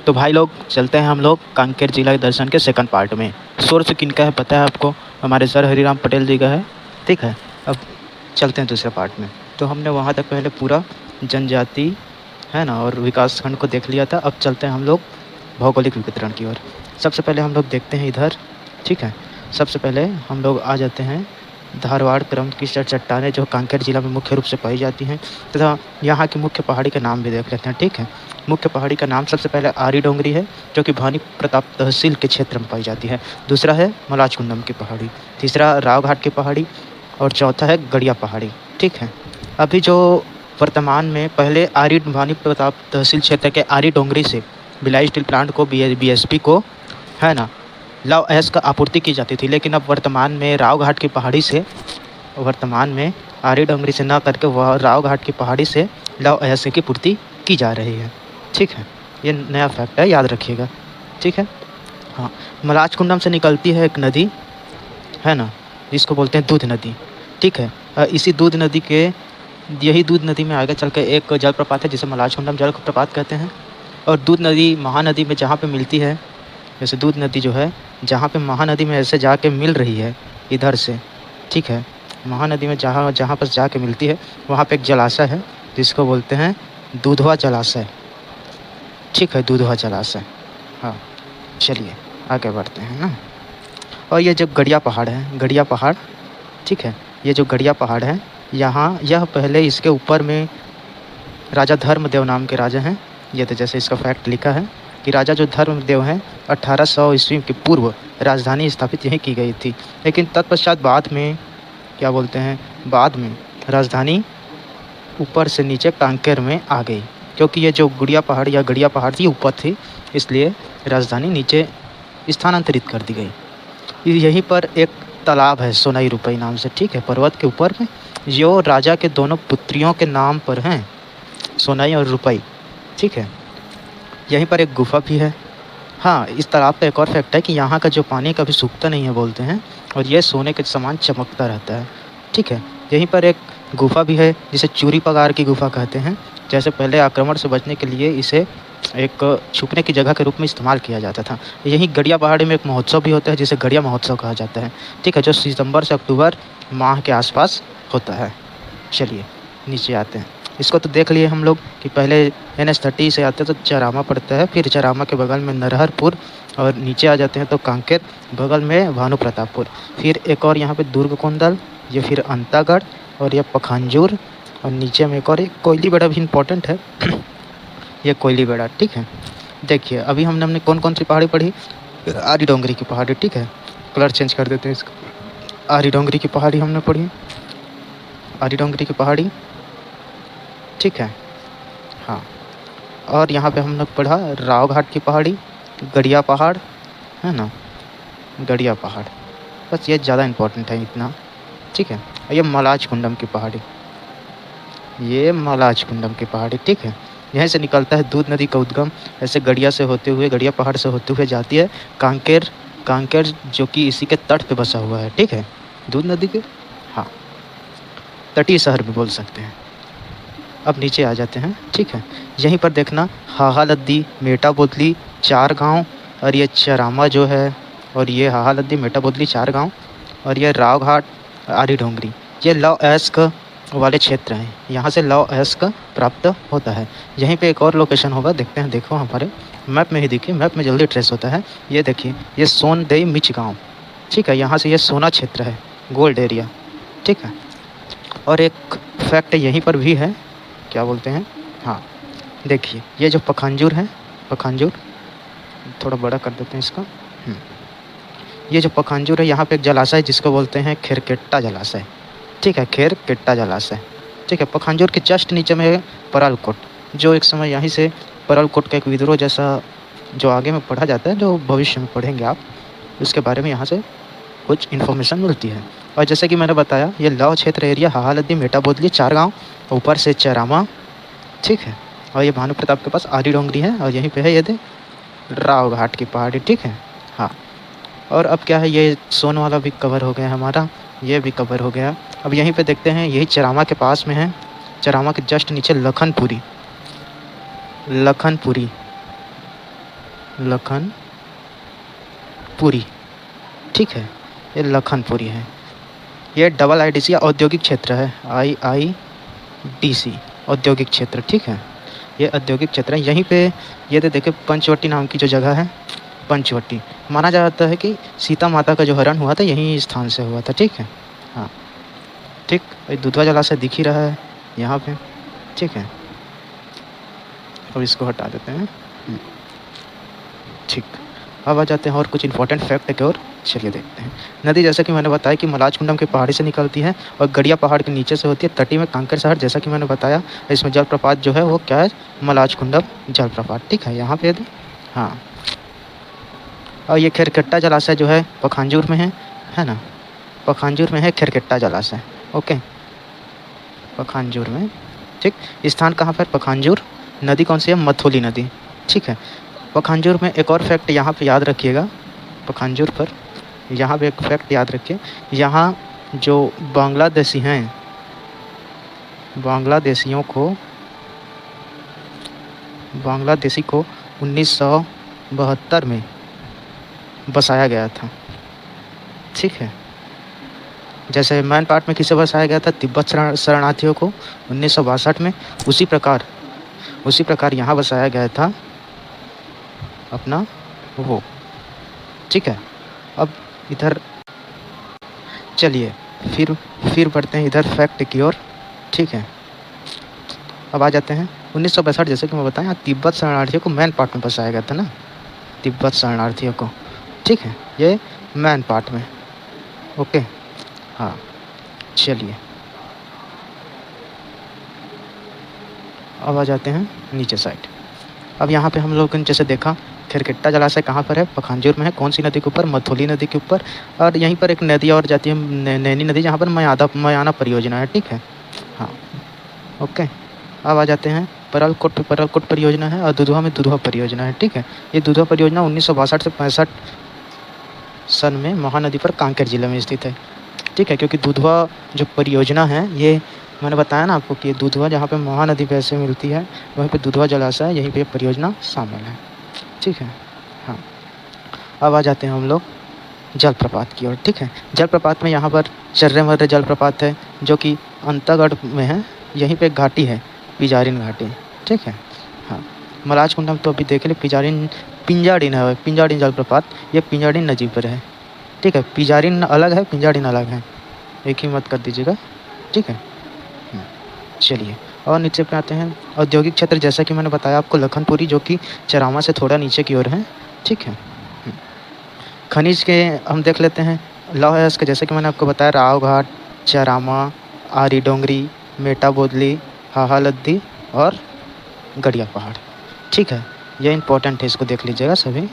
तो भाई लोग चलते हैं हम लोग कांकेर जिला के दर्शन के सेकंड पार्ट में। सोर्स किनका है पता है आपको? हमारे सर हरिराम पटेल जी का है। ठीक है, अब चलते हैं दूसरे पार्ट में। तो हमने वहाँ तक पहले पूरा जनजाति है ना और विकास खंड को देख लिया था। अब चलते हैं हम लोग भौगोलिक वितरण की ओर। सबसे पहले हम लोग देखते हैं इधर। ठीक है, सबसे पहले हम लोग आ जाते हैं धारवाड़ क्रम की चट्टानें जो कांकेर जिला में मुख्य रूप से पाई जाती हैं, तथा यहाँ की मुख्य पहाड़ी के नाम भी देख लेते हैं। ठीक है, मुख्य पहाड़ी का नाम सबसे पहले आरी डोंगरी है जो कि भानी प्रताप तहसील के क्षेत्र में पाई जाती है। दूसरा है मलाजकुंडम की पहाड़ी, तीसरा राव घाट की पहाड़ी और चौथा है गड़िया पहाड़ी। ठीक है, अभी जो वर्तमान में पहले आरी भानी प्रताप तहसील क्षेत्र के आरी डोंगरी से भिलाई स्टील प्लांट को बीएसपी को है ना लव अयस्क का आपूर्ति की जाती थी, लेकिन अब वर्तमान में राव घाट की पहाड़ी से वर्तमान में आरी डोंगरी से न करके वह राव घाट की पहाड़ी से लव अयस्क की पूर्ति की जा रही है। ठीक है, ये नया फैक्ट है, याद रखिएगा। ठीक है, हाँ, मलाजकुंडम से निकलती है एक नदी है ना, जिसको बोलते हैं दूध नदी। ठीक है, इसी दूध नदी के यही दूध नदी में आगे चल के एक जलप्रपात है जिसे मलाजकुंडम जलप्रपात कहते हैं। और दूध नदी महानदी में जहाँ पे मिलती है, जैसे दूध नदी जो है जहाँ पे महानदी में ऐसे जाके मिल रही है इधर से। ठीक है, महानदी में जहाँ जहाँ पर जाके मिलती है वहाँ पे एक जलाशय है जिसको बोलते हैं दूधवा जलाशय। ठीक है, दूधवा जलाशय। हाँ, चलिए आगे बढ़ते हैं ना। और ये जो गड़िया पहाड़ है, गड़िया पहाड़, ठीक है, ये जो गड़िया पहाड़ है यहाँ, यह पहले इसके ऊपर में राजा धर्मदेव नाम के राजा हैं। ये तो जैसे इसका फैक्ट लिखा है कि राजा जो धर्मदेव हैं 1800 ईस्वी के पूर्व राजधानी स्थापित यहीं की गई थी, लेकिन तत्पश्चात बाद में क्या बोलते हैं, बाद में राजधानी ऊपर से नीचे कांकेर में आ गई, क्योंकि ये जो गुड़िया पहाड़ या गड़िया पहाड़ थी ऊपर थी, इसलिए राजधानी नीचे स्थानांतरित कर दी गई। यहीं पर एक तालाब है सोनाई रुपई नाम से। ठीक है, पर्वत के ऊपर में जो राजा के दोनों पुत्रियों के नाम पर हैं, सोनाई और रुपई। ठीक है, यहीं पर एक गुफा भी है। हाँ, इस तालाब का एक और फैक्ट है कि यहाँ का जो पानी कभी सूखता नहीं है बोलते हैं, और ये सोने के समान चमकता रहता है। ठीक है, यहीं पर एक गुफा भी है जिसे चूरी पगार की गुफा कहते हैं। जैसे पहले आक्रमण से बचने के लिए इसे एक छुपने की जगह के रूप में इस्तेमाल किया जाता था। यहीं गड़िया पहाड़ी में एक महोत्सव भी होता है जिसे गड़िया महोत्सव कहा जाता है। ठीक है, जो सितंबर से अक्टूबर माह के आसपास होता है। चलिए नीचे आते हैं। इसको तो देख लिए हम लोग कि पहले NH30 से आते तो चरामा पड़ता है, फिर चरामा के बगल में नरहरपुर, और नीचे आ जाते हैं तो कांकेर, बगल में भानु प्रतापपुर, फिर एक और यहाँ पे दुर्ग कोंदल, ये फिर अंतागढ़ और ये पखांजूर, और नीचे में एक और एक कोयली बेड़ा भी इम्पोर्टेंट है ये कोयली बेड़ा। ठीक है, देखिए अभी हमने कौन कौन सी पहाड़ी पढ़ी? आरी डोंगरी की पहाड़ी। ठीक है, कलर चेंज कर देते हैं इसका। आरी डोंगरी की पहाड़ी हमने पढ़ी, आरी डोंगरी की पहाड़ी। ठीक है, हाँ, और यहाँ पे हम लोग पढ़ा राव घाट की पहाड़ी, गड़िया पहाड़ है ना, गड़िया पहाड़, बस ये ज़्यादा इम्पोर्टेंट है इतना। ठीक है, ये मलाजकुंडम की पहाड़ी, ये मलाजकुंडम की पहाड़ी। ठीक है, यहीं से निकलता है दूध नदी का उद्गम, ऐसे गड़िया से होते हुए, गड़िया पहाड़ से होते हुए जाती है कांकेर, कांकेर जो कि इसी के तट पे बसा हुआ है। ठीक है, दूध नदी के, हाँ, तटीय शहर भी बोल सकते हैं। अब नीचे आ जाते हैं। ठीक है, यहीं पर देखना हाहा लद्दी, मेटा बोतली, 4 गांव, और ये चरामा जो है, और ये हाहा लद्दी, मेटा बोतली 4 गांव, और ये राव घाट, आरी डोंगरी, ये लव अयस्क वाले क्षेत्र हैं। यहाँ से लव अयस्क प्राप्त होता है। यहीं पे एक और लोकेशन होगा, देखते हैं, देखो हमारे मैप में ही देखिए, मैप में जल्दी ट्रेस होता है। ये देखिए, ये सोनदेई मिच गाँव। ठीक है, यहाँ से ये सोना क्षेत्र है, गोल्ड एरिया। ठीक है, और एक फैक्ट यहीं पर भी है, क्या बोलते हैं, हाँ, देखिए ये जो पखांजूर है, पखांजूर थोड़ा बड़ा कर देते हैं इसका। ये जो पखांजूर है, यहाँ पे एक जलाशय है जिसको बोलते हैं खेरकेट्टा जलाशय। ठीक है, खेरकेट्टा जलाशय। ठीक है, पखांजूर के जस्ट नीचे में परलकोट, जो एक समय यहीं से परलकोट का एक विद्रोह जैसा जो आगे में पढ़ा जाता है, जो भविष्य में पढ़ेंगे आप, उसके बारे में यहाँ से कुछ इन्फॉर्मेशन मिलती है। और जैसे कि मैंने बताया, ये लव क्षेत्र एरिया हाहा लद्दी, मेटा बोतली 4 गाँव, ऊपर से चरामा। ठीक है, और ये भानु प्रताप के पास आरी डोंगरी है, और यहीं पे है ये राव घाट की पहाड़ी। ठीक है, हाँ, और अब क्या है, ये सोन वाला भी कवर हो गया हमारा, ये भी कवर हो गया। अब यहीं पे देखते हैं, यही चरामा के पास में है, चरामा के जस्ट नीचे लखनपुरी, लखनपुरी लखनपुरी, ठीक है, ये लखनपुरी है। ये डबल आईडीसी औद्योगिक क्षेत्र है, IIDC औद्योगिक क्षेत्र, ठीक है। ये औद्योगिक क्षेत्र है। यहीं पे ये देखिए पंचवटी नाम की जो जगह है, पंचवटी, माना जाता है कि सीता माता का जो हरण हुआ था यहीं स्थान से हुआ था, ठीक है। हाँ ठीक, ये दुधवा जलाशय दिख ही रहा है यहाँ पे, ठीक है। अब इसको हटा देते हैं, ठीक। अब आ जाते हैं और कुछ इंपॉर्टेंट फैक्ट की ओर, चलिए देखते हैं। नदी जैसा कि मैंने बताया कि मलाजकुंडम के पहाड़ी से निकलती है और गड़िया पहाड़ के नीचे से होती है। तटी में कांकेर शहर, जैसा कि मैंने बताया, इसमें जलप्रपात जो है वो क्या है, मलाजकुंडम जलप्रपात, ठीक है, यहाँ पे। हाँ, और ये खेरकट्टा जलाशय जो है पखांजूर में है ना, पखांजूर में है खेरकट्टा जलाशय, ओके, पखांजूर में, ठीक। स्थान कहाँ पर, पखांजूर। नदी कौन सी है, मथुली नदी, ठीक है। पखांजूर में एक और फैक्ट यहाँ पे याद रखिएगा, पखांजूर पर यहाँ पे एक फैक्ट याद रखिए, यहाँ जो बांग्लादेशी हैं, बांग्लादेशी को 1972 में बसाया गया था, ठीक है। जैसे मैन पार्ट में किसे बसाया गया था, तिब्बत शरणार्थियों को 1962 में, उसी प्रकार यहाँ बसाया गया था अपना वो, ठीक है। अब इधर चलिए फिर बढ़ते हैं इधर फैक्ट की ओर, ठीक है। अब आ जाते हैं 1962, जैसे कि मैं बताया, तिब्बत शरणार्थियों को मैन पार्ट में बसाया गया था ना, तिब्बत शरणार्थियों को, ठीक है, ये मैन पार्ट में, ओके। हाँ चलिए, अब आ जाते हैं नीचे साइड। अब यहाँ पे हम लोगों ने जैसे देखा, खेरकट्टा जलाशय कहाँ पर है, पखांजूर में है। कौन सी नदी के ऊपर, मथुली नदी के ऊपर। और यहीं पर एक नदी और जाती है, नैनी नदी, जहाँ पर मयाना परियोजना है, ठीक है। हाँ ओके। अब आ जाते हैं परलकोट पे, परलकोट परियोजना है, और दुधवा में दुधवा परियोजना है, ठीक है। ये दुधवा परियोजना 1962 से 65 सन में महानदी पर कांकेर जिले में स्थित है, ठीक है। क्योंकि दुधवा जो परियोजना है, ये मैंने बताया ना आपको कि दुधवा जहाँ पे महानदी पैसे मिलती है, वहीं पे दुधवा जलाशय है, यहीं पे परियोजना शामिल है, ठीक है। हाँ, अब आ जाते हैं हम लोग जलप्रपात की ओर, ठीक है। जलप्रपात में यहाँ पर चर्रे जलप्रपात है, जो कि अंतागढ़ में है। यहीं पे एक घाटी है, पिजारिन घाटी, ठीक है। हाँ, मलाजकुंडम तो अभी देख ले, पिंजाडिन है, पिंजाडिन जलप्रपात, ये पिंजाडिन नदी पर है, ठीक है। पिजारिन अलग है, पिंजाडिन अलग है, एक ही मत कर दीजिएगा, ठीक है। चलिए, और नीचे पे आते हैं औद्योगिक क्षेत्र, जैसा कि मैंने बताया आपको, लखनपुरी, जो कि चरामा से थोड़ा नीचे की ओर है, ठीक है। खनिज के हम देख लेते हैं, लौह अयस्क, जैसे कि मैंने आपको बताया, राव घाट, चरामा, आरी डोंगरी, मेटा बोदली, हाहा लद्दी और गड़िया पहाड़, ठीक है। ये इंपॉर्टेंट है, इसको देख लीजिएगा सभी,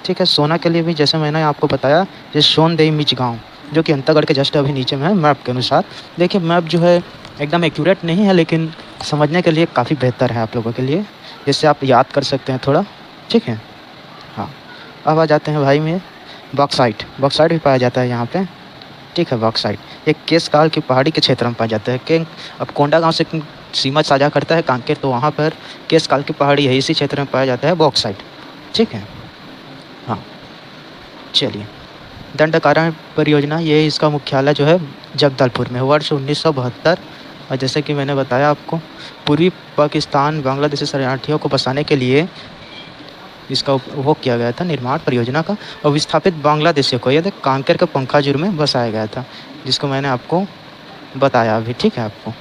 ठीक है। सोना के लिए भी जैसे मैंने आपको बताया, ये सोनदेई मिच गाँव, जो कि अंतागढ़ के जस्ट अभी नीचे में है, मैप के अनुसार। देखिए मैप जो है एकदम एक्यूरेट नहीं है, लेकिन समझने के लिए काफ़ी बेहतर है आप लोगों के लिए, जिससे आप याद कर सकते हैं थोड़ा, ठीक है। हाँ, अब आ जाते हैं भाई में बॉक्साइट भी पाया जाता है यहाँ पे, ठीक है। बॉक्साइट एक केस काल की पहाड़ी के क्षेत्र में पाया जाता है, कि अब कोंडागांव से सीमा साझा करता है कांकेर, तो वहाँ पर केस काल की पहाड़ी है, इसी क्षेत्र में पाया जाता है बॉक्साइट, ठीक है। हाँ चलिए, दंडकारण्य परियोजना, ये इसका मुख्यालय जो है जगदलपुर में, वर्ष 1972। और जैसे कि मैंने बताया आपको, पूर्वी पाकिस्तान बांग्लादेशी शरणार्थियों को बसाने के लिए इसका वो किया गया था, निर्माण परियोजना का, और विस्थापित बांग्लादेशियों को यह कांकेर के पंखाजुर में बसाया गया था, जिसको मैंने आपको बताया अभी, ठीक है आपको।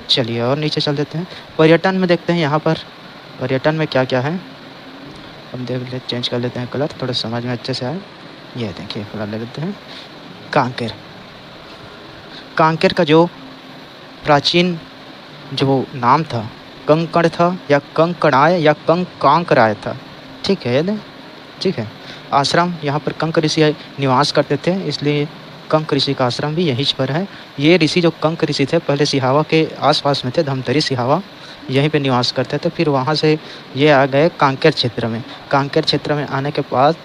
चलिए, और नीचे चल देते हैं, पर्यटन में देखते हैं यहाँ पर पर्यटन में क्या क्या है। हम देख ले, चेंज कर लेते हैं कलर, थोड़ा समझ में अच्छे से आए। ये देखिए कलर ले लेते हैं। कांकेर का जो प्राचीन जो नाम था, कंकड़ था, या कंकड़ाय, या कांकराय था, ठीक है, ठीक है। आश्रम, यहाँ पर कंक ऋषि निवास करते थे, इसलिए कंक ऋषि का आश्रम भी यहीं पर है। ये ऋषि जो कंक ऋषि थे, पहले सिहावा के आसपास में थे, धमतरी सिहावा, यहीं पे निवास करते थे। फिर वहाँ से ये आ गए कांकेर क्षेत्र में। कांकेर क्षेत्र में आने के बाद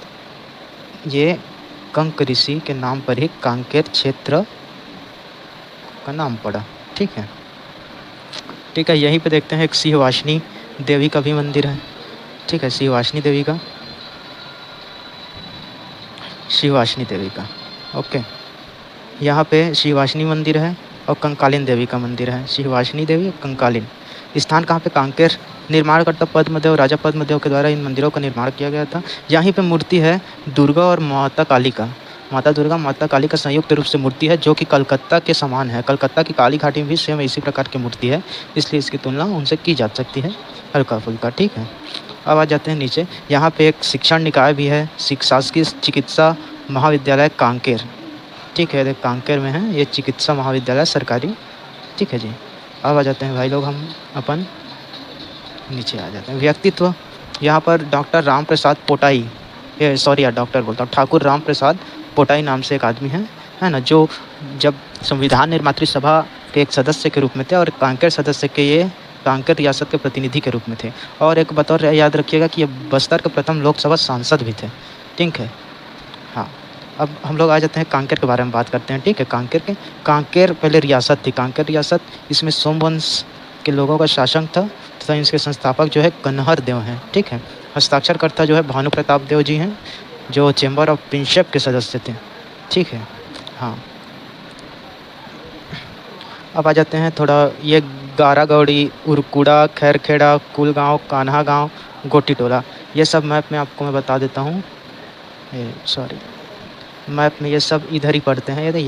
ये कंक ऋषि के नाम पर ही कांकेर क्षेत्र का नाम पड़ा, ठीक है, ठीक है। यहीं पे देखते हैं एक सिंहवासिनी देवी का भी मंदिर है, ठीक है, सिंहवासिनी देवी का, शिववासिनी देवी का। ओके, यहाँ पे शिववासिनी मंदिर है और कंकालिन देवी का मंदिर है। शिववासिनी देवी और कंकालिन स्थान कहाँ पे? कांकेर। निर्माणकर्ता पद्मदेव, राजा पद्मदेव के द्वारा इन मंदिरों का निर्माण किया गया था। यहीं पे मूर्ति है दुर्गा और माता काली का। माता दुर्गा माता काली का संयुक्त रूप से मूर्ति है, जो कि कलकत्ता के समान है। कलकत्ता की काली घाटी में भी सेम इसी प्रकार की मूर्ति है, इसलिए इसकी तुलना उनसे की जा सकती है हल्का फुल्का। ठीक है, अब आ जाते हैं नीचे। यहाँ पे एक शिक्षण निकाय भी है, शासकीय चिकित्सा महाविद्यालय कांकेर। ठीक है, कांकेर में है ये चिकित्सा महाविद्यालय सरकारी। ठीक है जी, अब आ जाते हैं भाई लोग हम अपन नीचे आ जाते हैं। व्यक्तित्व, यहाँ पर डॉक्टर राम प्रसाद पोटाई, ये सॉरी यार डॉक्टर बोलता हूँ, ठाकुर राम प्रसाद पोटाई नाम से एक आदमी है ना, जो जब संविधान निर्मात्री सभा के एक सदस्य के रूप में थे और कांकेर सदस्य के ये कांकेर रियासत के प्रतिनिधि के रूप में थे। और एक बतौर याद रखिएगा कि ये बस्तर के प्रथम लोकसभा सांसद भी थे। ठीक है, हाँ। अब हम लोग आ जाते हैं कांकेर के बारे में बात करते हैं। ठीक है, कांकेर पहले रियासत थी। कांकेर रियासत, इसमें सोमवंश के लोगों का शासन था तथा इसके संस्थापक जो है कन्हर देव हैं। ठीक है, हस्ताक्षरकर्ता जो है भानु प्रताप देव जी हैं, जो चैम्बर ऑफ प्रिंसशिप के सदस्य थे। ठीक है, हाँ। अब आ जाते हैं थोड़ा ये गारागौड़ी, उरकुड़ा, खैरखेड़ा, कुलगांव, कान्हा गांव, गोटी टोला, ये सब मैप में आपको मैं बता देता हूँ। सॉरी, मैप में ये सब इधर ही पढ़ते हैं। ये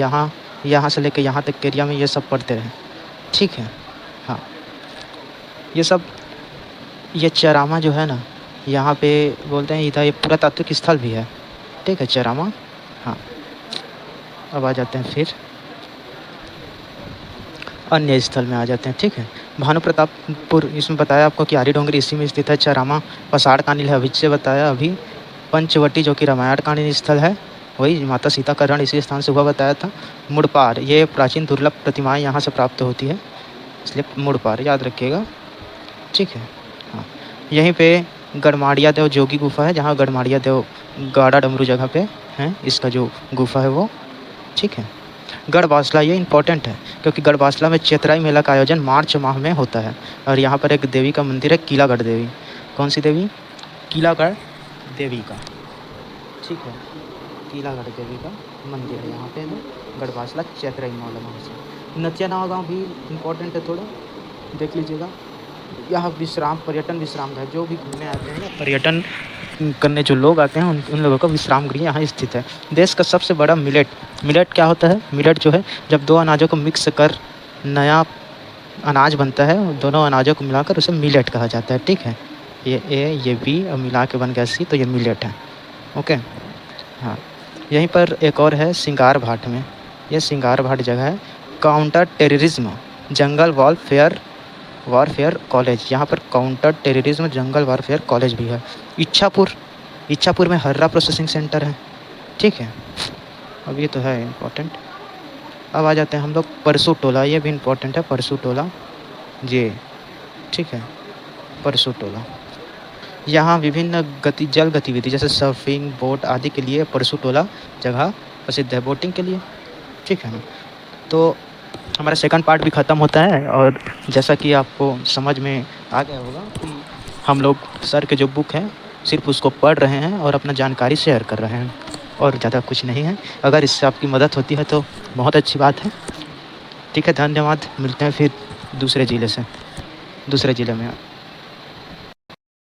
यहाँ से लेकर यहाँ तक के एरिया में ये सब पढ़ते रहे। ठीक है, हाँ। ये सब, ये चरामा जो है ना, यहाँ पे बोलते हैं इधर ये पुरातात्विक स्थल भी है। ठीक है, चरामा, हाँ। अब आ जाते हैं फिर अन्य स्थल में आ जाते हैं। ठीक है, भानु प्रतापपुर, इसमें बताया आपको कि आरी डोंगरी इसी में स्थित है। चरामा पसाड़ कानील है, अभी बताया अभी। पंचवटी जो कि रामायण कालीन स्थल है, वही माता सीता का रण इसी स्थान से हुआ बताया था। मुड़पार, ये प्राचीन दुर्लभ प्रतिमाएं यहाँ से प्राप्त होती है, इसलिए मुड़पार याद रखिएगा। ठीक है, हाँ। यहीं पे गढ़माड़िया देव जोगी गुफा है, जहाँ गढ़माड़िया देव गाड़ा डमरू जगह पे हैं, इसका जो गुफा है वो। ठीक है, गढ़बासला, ये इंपॉर्टेंट है क्योंकि गढ़बासला में चैत्राई मेला का आयोजन मार्च माह में होता है। और यहाँ पर एक देवी का मंदिर है, कीलागढ़ देवी। कौन सी देवी? कीलागढ़ देवी का। ठीक है, कीलागढ़ देवी का मंदिर है यहाँ पे, गढ़बासला चैत्राई मेला माह से। नथिया नावा गाँव भी इम्पोर्टेंट है, थोड़ा देख लीजिएगा। यहाँ पर्यटन विश्राम है, जो भी घूमने आते हैं या पर्यटन करने जो लोग आते हैं उन लोगों का विश्राम गृह यहाँ स्थित है। देश का सबसे बड़ा मिलेट क्या होता है? मिलेट जो है, जब दो अनाजों को मिक्स कर नया अनाज बनता है, दोनों अनाजों को मिलाकर उसे मिलेट कहा जाता है। ठीक है, ये बी और मिला के बन गया सी, तो ये मिलेट है। ओके, हाँ। यहीं पर एक और है सिंगार भाट में, ये सिंगार भाट जगह है। Counter terrorism jungle warfare college, यहाँ पर counter terrorism jungle warfare college भी है। इच्छापुर में हर्रा प्रोसेसिंग सेंटर है। ठीक है, अब ये तो है इम्पोर्टेंट। अब आ जाते हैं हम लोग परसू टोला, ये भी इम्पोर्टेंट है, परसू टोला जी। ठीक है, परसू टोला, यहाँ विभिन्न जल गतिविधि जैसे सर्फिंग, बोट आदि के लिए परसू टोला जगह प्रसिद्ध है, बोटिंग के लिए। ठीक है ना, तो हमारा सेकंड पार्ट भी ख़त्म होता है। और जैसा कि आपको समझ में आ गया होगा कि हम लोग सर के जो बुक है सिर्फ उसको पढ़ रहे हैं और अपना जानकारी शेयर कर रहे हैं, और ज़्यादा कुछ नहीं है। अगर इससे आपकी मदद होती है तो बहुत अच्छी बात है। ठीक है, धन्यवाद। मिलते हैं फिर दूसरे ज़िले में।